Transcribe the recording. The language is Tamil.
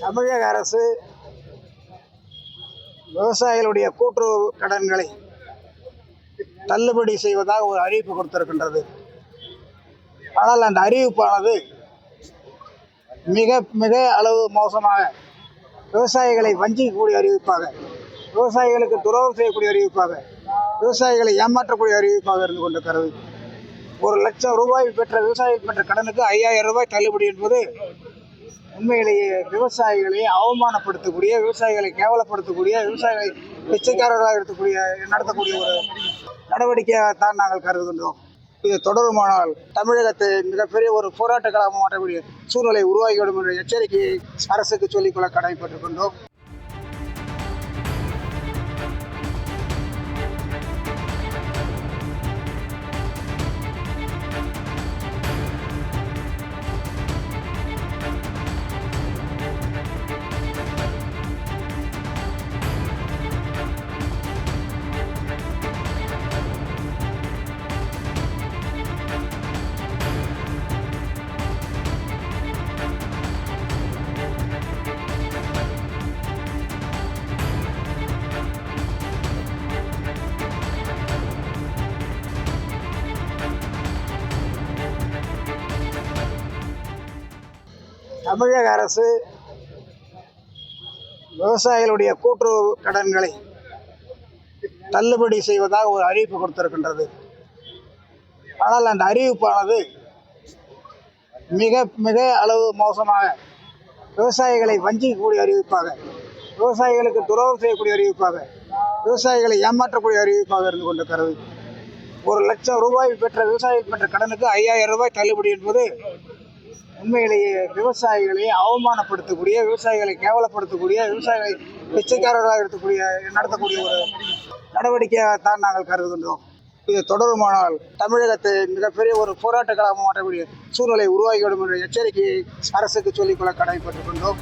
தமிழக அரசு விவசாயிகளுடைய கூட்டுறவு கடன்களை தள்ளுபடி செய்வதாக ஒரு அறிவிப்பு கொடுத்திருக்கின்றது. ஆனால் அந்த அறிவிப்பானது மிக மிக அளவு மோசமாக விவசாயிகளை வஞ்சிக்கக்கூடிய அறிவிப்பாக, விவசாயிகளுக்கு துரோகம் செய்யக்கூடிய அறிவிப்பாக, விவசாயிகளை ஏமாற்றக்கூடிய அறிவிப்பாக இருந்து கொண்டிருக்கிறது. 1,00,000 ரூபாய் பெற்ற விவசாயிகள் பெற்ற கடனுக்கு 5,000 ரூபாய் தள்ளுபடி என்பது உண்மையிலேயே விவசாயிகளை அவமானப்படுத்தக்கூடிய, விவசாயிகளை கேவலப்படுத்தக்கூடிய, விவசாயிகளை பிச்சைக்காரர்களாக நடத்தக்கூடிய ஒரு நடவடிக்கையாகத்தான் நாங்கள் கருதுகின்றோம். இது தொடருமானால் தமிழகத்தை மிகப்பெரிய ஒரு போராட்ட களமாக மாற்றக்கூடிய சூழ்நிலை உருவாகிவிடும் என்ற எச்சரிக்கையை அரசுக்கு சொல்லிக்கொள்ள கடமைப்பட்டிருக்கின்றோம். தமிழக அரசு விவசாயிகளுடைய கூட்டுறவு கடன்களை தள்ளுபடி செய்வதாக ஒரு அறிவிப்பு கொடுத்திருக்கின்றது. ஆனால் அந்த அறிவிப்பானது மிக மிக அளவு மோசமாக விவசாயிகளை வஞ்சிக்கக்கூடிய அறிவிப்பாக, விவசாயிகளுக்கு துரோகம் செய்யக்கூடிய அறிவிப்பாக, விவசாயிகளை ஏமாற்றக்கூடிய அறிவிப்பாக இருந்து கொண்டிருக்கிறது. 1,00,000 ரூபாய் பெற்ற விவசாயிகள் பெற்ற கடனுக்கு 5,000 ரூபாய் தள்ளுபடி என்பது உண்மையிலேயே விவசாயிகளை அவமானப்படுத்தக்கூடிய, விவசாயிகளை கேவலப்படுத்தக்கூடிய, விவசாயிகளை பிச்சைக்காரர்களாக நடத்தக்கூடிய ஒரு நடவடிக்கையாகத்தான் நாங்கள் கருதுகின்றோம். இது தொடருமானால் தமிழகத்தை மிகப்பெரிய ஒரு போராட்ட களமாக மாற்றக்கூடிய சூழ்நிலை உருவாகிவிடும் என்ற எச்சரிக்கையை அரசுக்கு சொல்லிக்கொள்ள கடமைப்பட்டிருக்கின்றோம்.